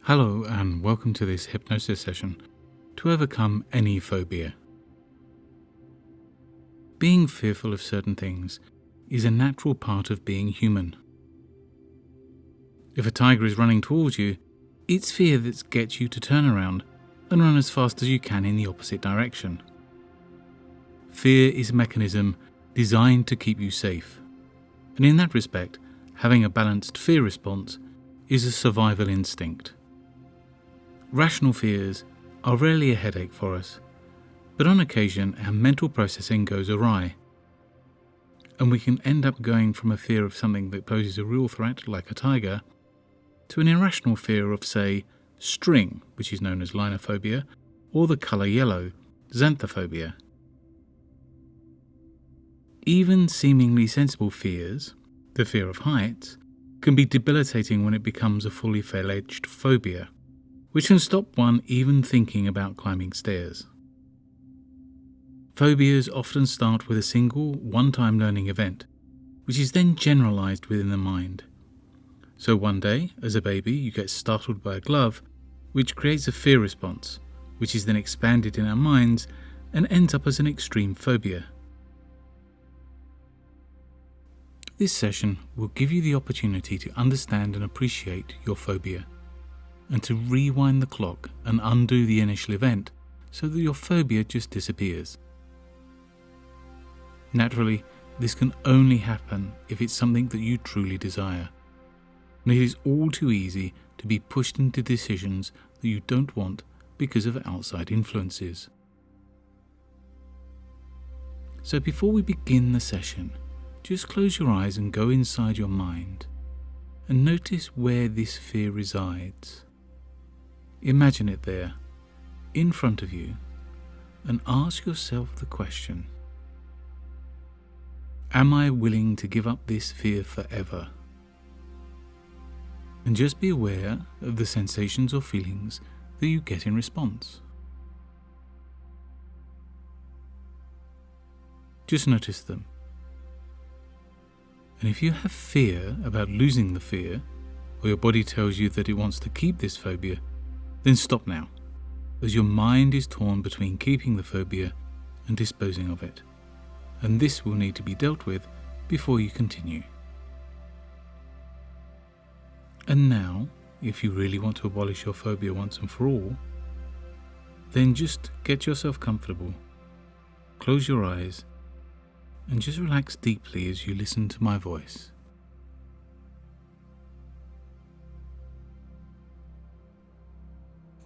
Hello and welcome to this hypnosis session to overcome any phobia. Being fearful of certain things is a natural part of being human. If a tiger is running towards you, it's fear that gets you to turn around and run as fast as you can in the opposite direction. Fear is a mechanism designed to keep you safe, and in that respect, having a balanced fear response is a survival instinct. Rational fears are rarely a headache for us, but on occasion our mental processing goes awry, and we can end up going from a fear of something that poses a real threat, like a tiger, to an irrational fear of, say, string, which is known as linophobia, or the colour yellow, xanthophobia. Even seemingly sensible fears, the fear of heights, can be debilitating when it becomes a fully fledged phobia, which can stop one even thinking about climbing stairs. Phobias often start with a single, one-time learning event, which is then generalized within the mind. So one day, as a baby, you get startled by a glove, which creates a fear response, which is then expanded in our minds and ends up as an extreme phobia. This session will give you the opportunity to understand and appreciate your phobia, and to rewind the clock and undo the initial event so that your phobia just disappears. Naturally, this can only happen if it's something that you truly desire, and it is all too easy to be pushed into decisions that you don't want because of outside influences. So before we begin the session, just close your eyes and go inside your mind and notice where this fear resides. Imagine it there, in front of you, and ask yourself the question: am I willing to give up this fear forever? And just be aware of the sensations or feelings that you get in response. Just notice them. And if you have fear about losing the fear, or your body tells you that it wants to keep this phobia, then stop now, as your mind is torn between keeping the phobia and disposing of it, and this will need to be dealt with before you continue. And now, if you really want to abolish your phobia once and for all, then just get yourself comfortable, close your eyes, and just relax deeply as you listen to my voice.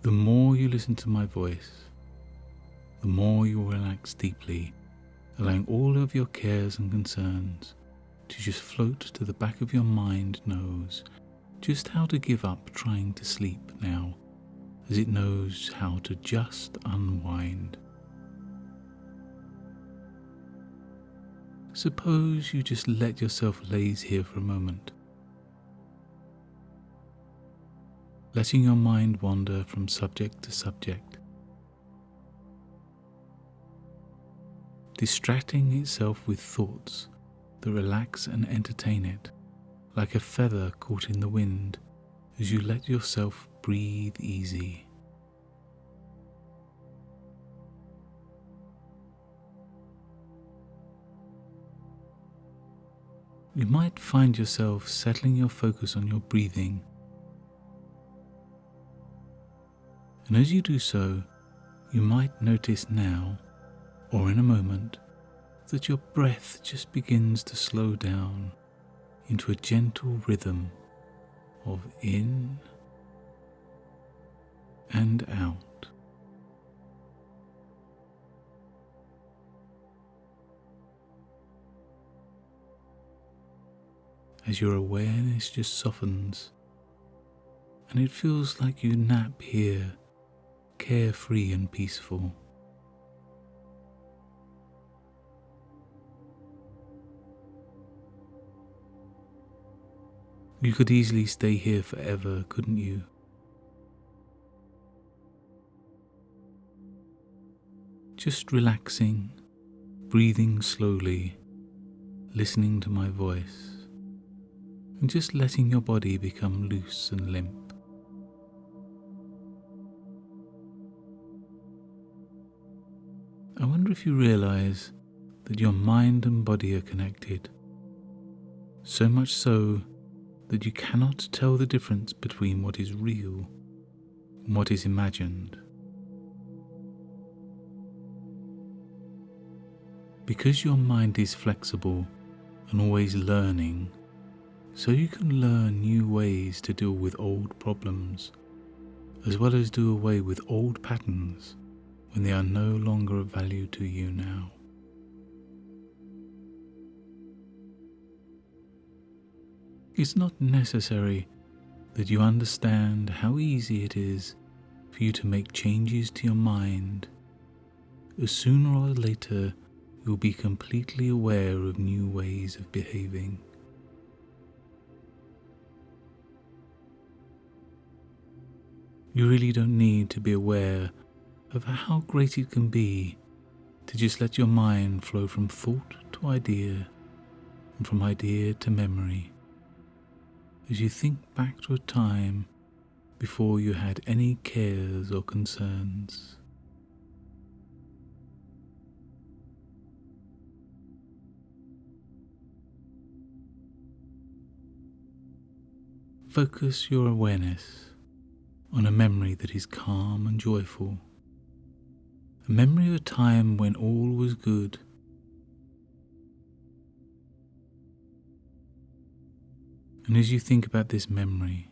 The more you listen to my voice, the more you will relax deeply, allowing all of your cares and concerns to just float to the back of your mind knows just how to give up trying to sleep now, as it knows how to just unwind. Suppose you just let yourself laze here for a moment, letting your mind wander from subject to subject, distracting itself with thoughts that relax and entertain it, like a feather caught in the wind, as you let yourself breathe easy. You might find yourself settling your focus on your breathing, and as you do so, you might notice now, or in a moment, that your breath just begins to slow down into a gentle rhythm of in and out. As your awareness just softens, and it feels like you nap here, carefree and peaceful. You could easily stay here forever, couldn't you? Just relaxing, breathing slowly, listening to my voice, and just letting your body become loose and limp. I wonder if you realize that your mind and body are connected, so much so that you cannot tell the difference between what is real and what is imagined. Because your mind is flexible and always learning, so you can learn new ways to deal with old problems, as well as do away with old patterns when they are no longer of value to you now. It's not necessary that you understand how easy it is for you to make changes to your mind, as sooner or later you'll be completely aware of new ways of behaving. You really don't need to be aware of how great it can be to just let your mind flow from thought to idea and from idea to memory, as you think back to a time before you had any cares or concerns. Focus your awareness on a memory that is calm and joyful, a memory of a time when all was good. And as you think about this memory,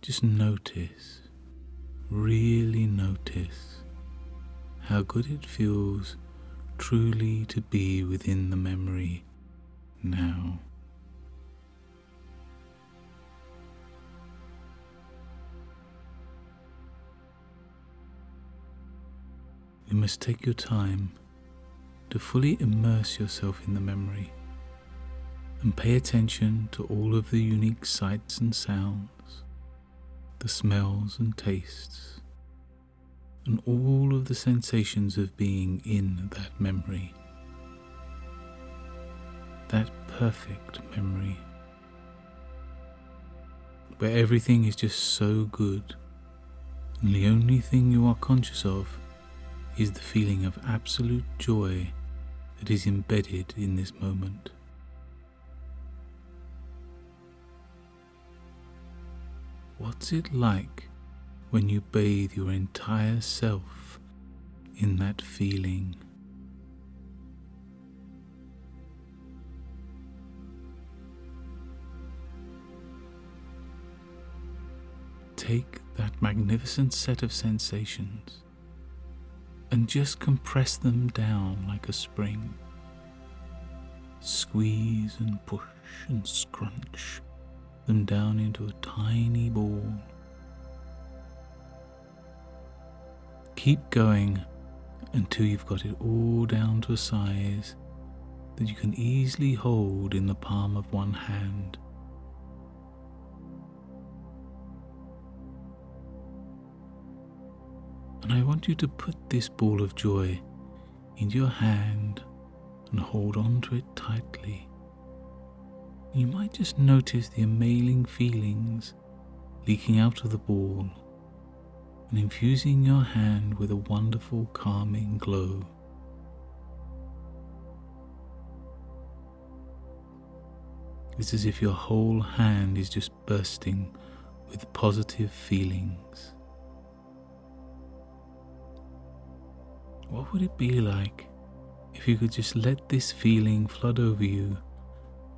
just notice, really notice, how good it feels truly to be within the memory now. You must take your time to fully immerse yourself in the memory and pay attention to all of the unique sights and sounds, the smells and tastes, and all of the sensations of being in that memory. That perfect memory, where everything is just so good, and the only thing you are conscious of is the feeling of absolute joy that is embedded in this moment. What's it like when you bathe your entire self in that feeling? Take that magnificent set of sensations and just compress them down like a spring. Squeeze and push and scrunch them down into a tiny ball. Keep going until you've got it all down to a size that you can easily hold in the palm of one hand. And I want you to put this ball of joy into your hand and hold on to it tightly. You might just notice the amazing feelings leaking out of the ball and infusing your hand with a wonderful calming glow. It's as if your whole hand is just bursting with positive feelings. What would it be like if you could just let this feeling flood over you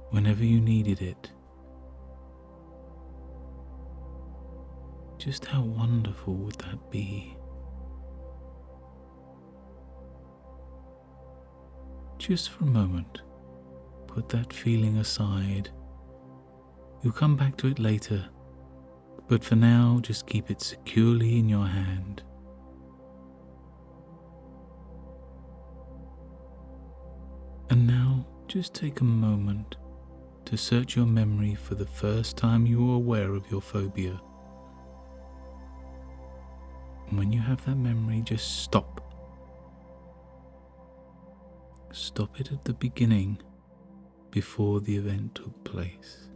whenever you needed it? Just how wonderful would that be? Just for a moment, put that feeling aside. You'll come back to it later, but for now, just keep it securely in your hand. And now, just take a moment to search your memory for the first time you were aware of your phobia. And when you have that memory, just stop. Stop it at the beginning, before the event took place.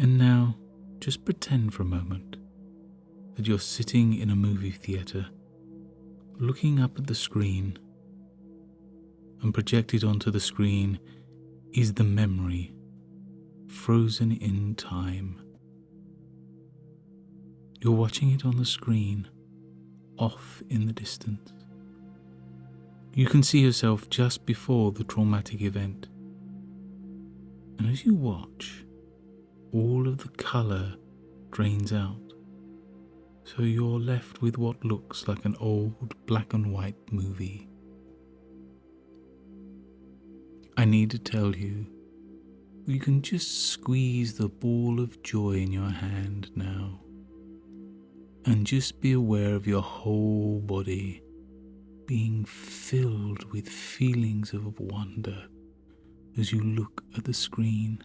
And now, just pretend for a moment that you're sitting in a movie theatre, looking up at the screen, and projected onto the screen is the memory, frozen in time. You're watching it on the screen, off in the distance. You can see yourself just before the traumatic event. And as you watch, all of the colour drains out, so you're left with what looks like an old black and white movie. I need to tell you, you can just squeeze the ball of joy in your hand now, and just be aware of your whole body being filled with feelings of wonder as you look at the screen,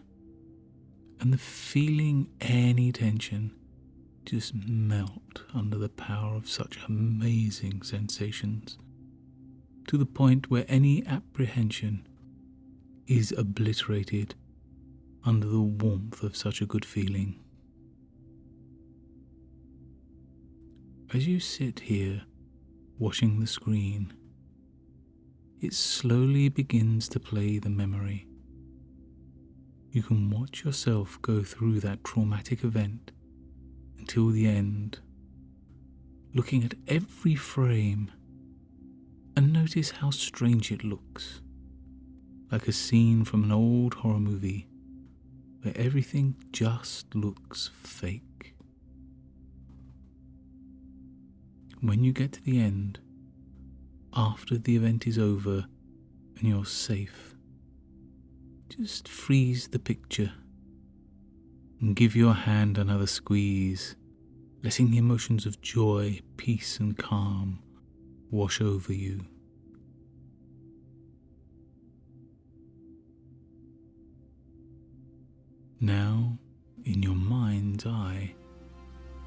and the feeling any tension just melt under the power of such amazing sensations, to the point where any apprehension is obliterated under the warmth of such a good feeling. As you sit here watching the screen, it slowly begins to play the memory. You can watch yourself go through that traumatic event until the end, looking at every frame, and notice how strange it looks, like a scene from an old horror movie where everything just looks fake. When you get to the end, after the event is over and you're safe, just freeze the picture and give your hand another squeeze, letting the emotions of joy, peace and calm wash over you. Now, in your mind's eye,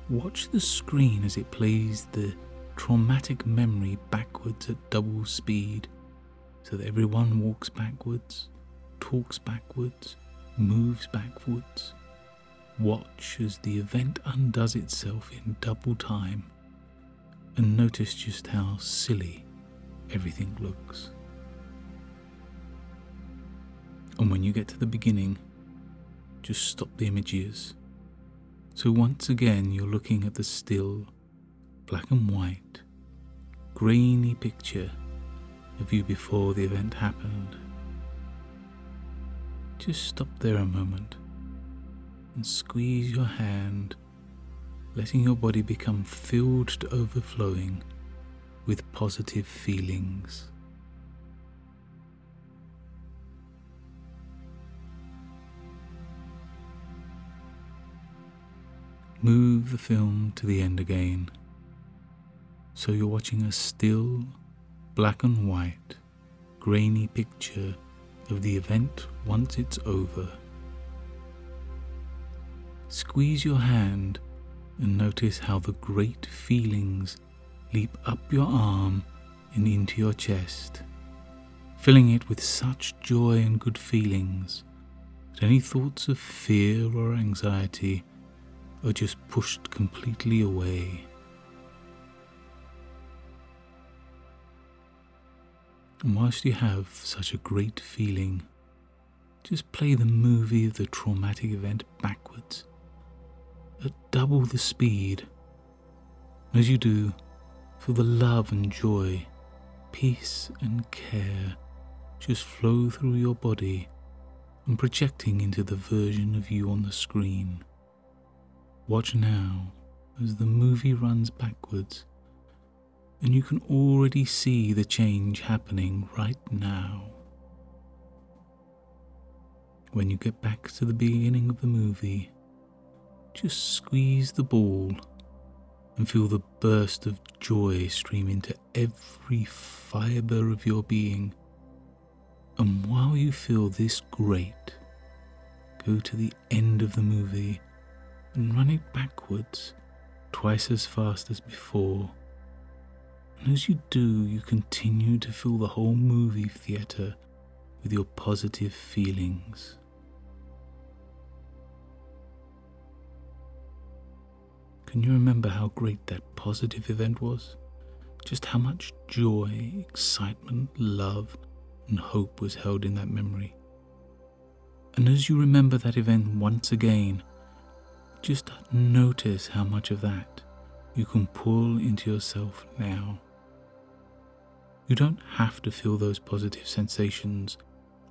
watch the screen as it plays the traumatic memory backwards at double speed, so that everyone walks backwards, talks backwards, moves backwards. Watch as the event undoes itself in double time, and notice just how silly everything looks. And when you get to the beginning, just stop the images. So once again you're looking at the still, black and white, grainy picture of you before the event happened. Just stop there a moment and squeeze your hand, letting your body become filled to overflowing with positive feelings. Move the film to the end again, so you're watching a still, black and white, grainy picture of the event once it's over. Squeeze your hand and notice how the great feelings leap up your arm and into your chest, filling it with such joy and good feelings that any thoughts of fear or anxiety are just pushed completely away. And whilst you have such a great feeling, just play the movie of the traumatic event backwards at double the speed. As you do, feel the love and joy, peace and care just flow through your body and projecting into the version of you on the screen. Watch now as the movie runs backwards, and you can already see the change happening right now. When you get back to the beginning of the movie, just squeeze the ball and feel the burst of joy stream into every fibre of your being. And while you feel this great, go to the end of the movie and run it backwards twice as fast as before. And as you do, you continue to fill the whole movie theatre with your positive feelings. Can you remember how great that positive event was? Just how much joy, excitement, love, and hope was held in that memory. And as you remember that event once again, just notice how much of that you can pull into yourself now. You don't have to feel those positive sensations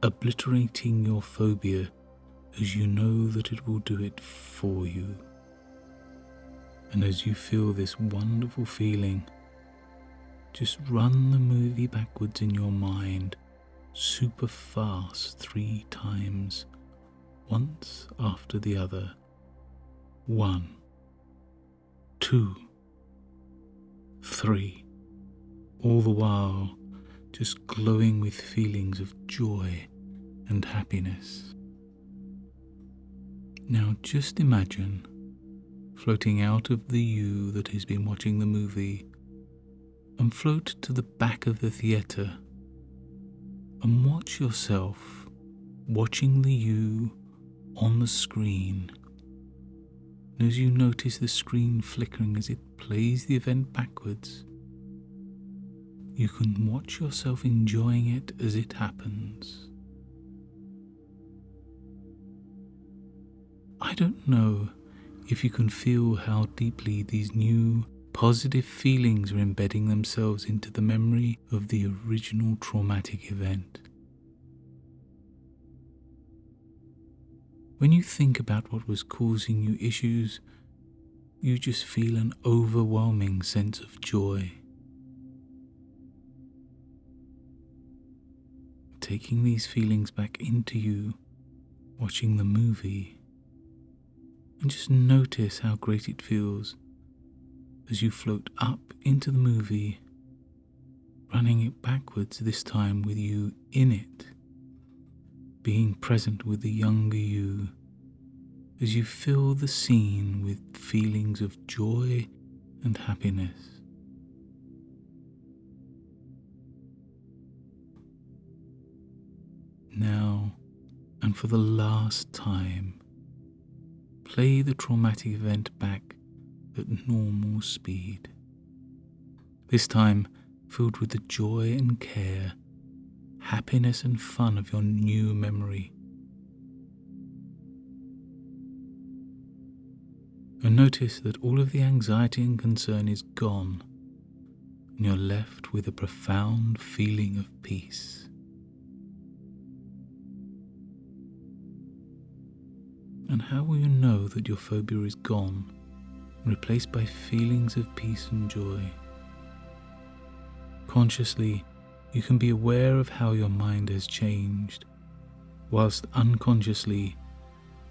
obliterating your phobia, as you know that it will do it for you. And as you feel this wonderful feeling, just run the movie backwards in your mind super fast 3 times, once after the other. 1, 2, 3, all the while just glowing with feelings of joy and happiness. Now just imagine floating out of the you that has been watching the movie and float to the back of the theatre and watch yourself watching the you on the screen. And as you notice the screen flickering as it plays the event backwards, you can watch yourself enjoying it as it happens. I don't know if you can feel how deeply these new positive feelings are embedding themselves into the memory of the original traumatic event. When you think about what was causing you issues, you just feel an overwhelming sense of joy. Taking these feelings back into you, watching the movie, and just notice how great it feels as you float up into the movie, running it backwards this time with you in it, being present with the younger you as you fill the scene with feelings of joy and happiness. Now, and for the last time, play the traumatic event back at normal speed. This time filled with the joy and care, happiness and fun of your new memory. And notice that all of the anxiety and concern is gone, and you're left with a profound feeling of peace. And how will you know that your phobia is gone, replaced by feelings of peace and joy? Consciously, you can be aware of how your mind has changed, whilst unconsciously,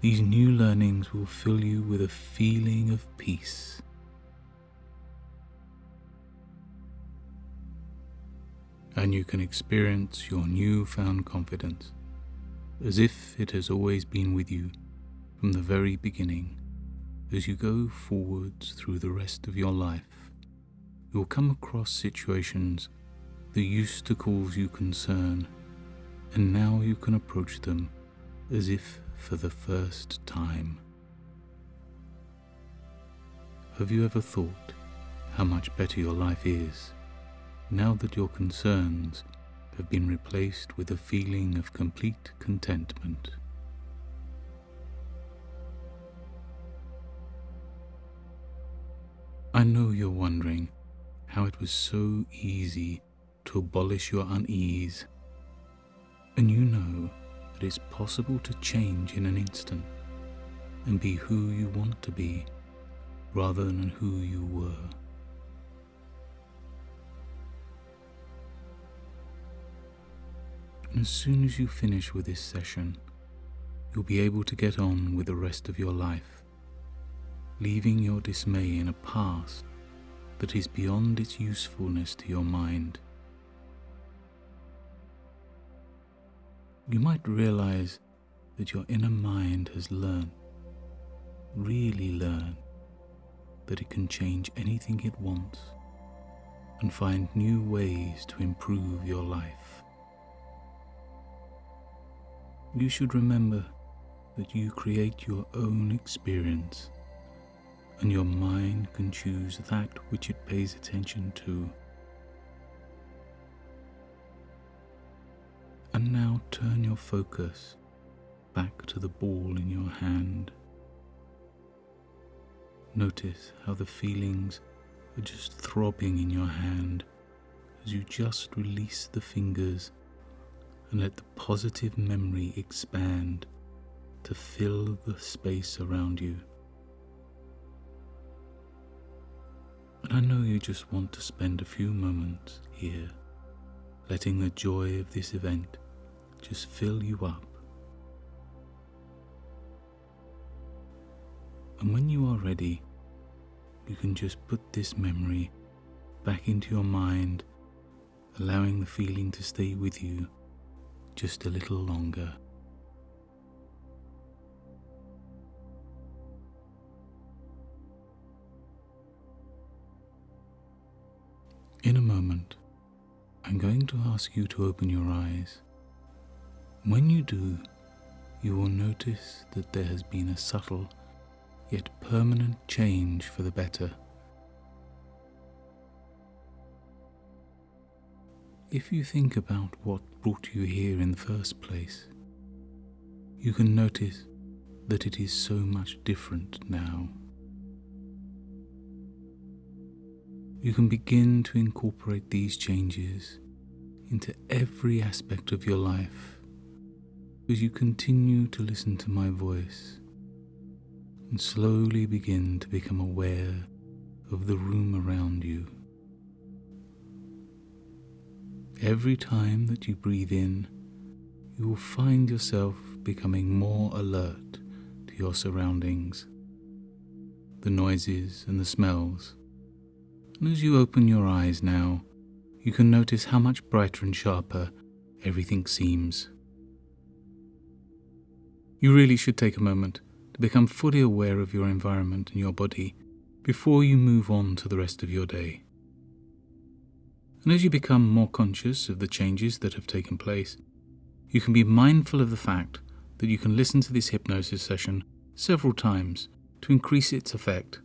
these new learnings will fill you with a feeling of peace. And you can experience your newfound confidence, as if it has always been with you from the very beginning. As you go forwards through the rest of your life, you will come across situations that used to cause you concern, and now you can approach them as if for the first time. Have you ever thought how much better your life is now that your concerns have been replaced with a feeling of complete contentment? I know you're wondering how it was so easy to abolish your unease, and you know that it's possible to change in an instant and be who you want to be rather than who you were. And as soon as you finish with this session, you'll be able to get on with the rest of your life, leaving your dismay in a past that is beyond its usefulness to your mind. You might realize that your inner mind has learned, really learned, that it can change anything it wants and find new ways to improve your life. You should remember that you create your own experience, and your mind can choose that which it pays attention to. And now turn your focus back to the ball in your hand. Notice how the feelings are just throbbing in your hand as you just release the fingers and let the positive memory expand to fill the space around you. And I know you just want to spend a few moments here, letting the joy of this event just fill you up. And when you are ready, you can just put this memory back into your mind, allowing the feeling to stay with you just a little longer. In a moment, I'm going to ask you to open your eyes. When you do, you will notice that there has been a subtle yet permanent change for the better. If you think about what brought you here in the first place, you can notice that it is so much different now. You can begin to incorporate these changes into every aspect of your life as you continue to listen to my voice and slowly begin to become aware of the room around you. Every time that you breathe in, you will find yourself becoming more alert to your surroundings, the noises and the smells. And as you open your eyes now, you can notice how much brighter and sharper everything seems. You really should take a moment to become fully aware of your environment and your body before you move on to the rest of your day. And as you become more conscious of the changes that have taken place, you can be mindful of the fact that you can listen to this hypnosis session several times to increase its effect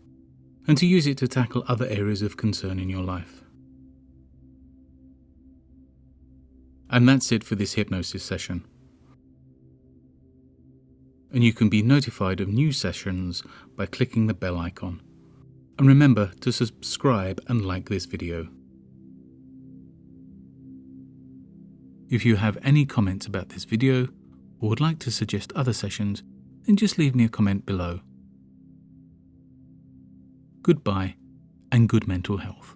and to use it to tackle other areas of concern in your life. And that's it for this hypnosis session. And you can be notified of new sessions by clicking the bell icon. And remember to subscribe and like this video. If you have any comments about this video or would like to suggest other sessions, then just leave me a comment below. Goodbye and good mental health.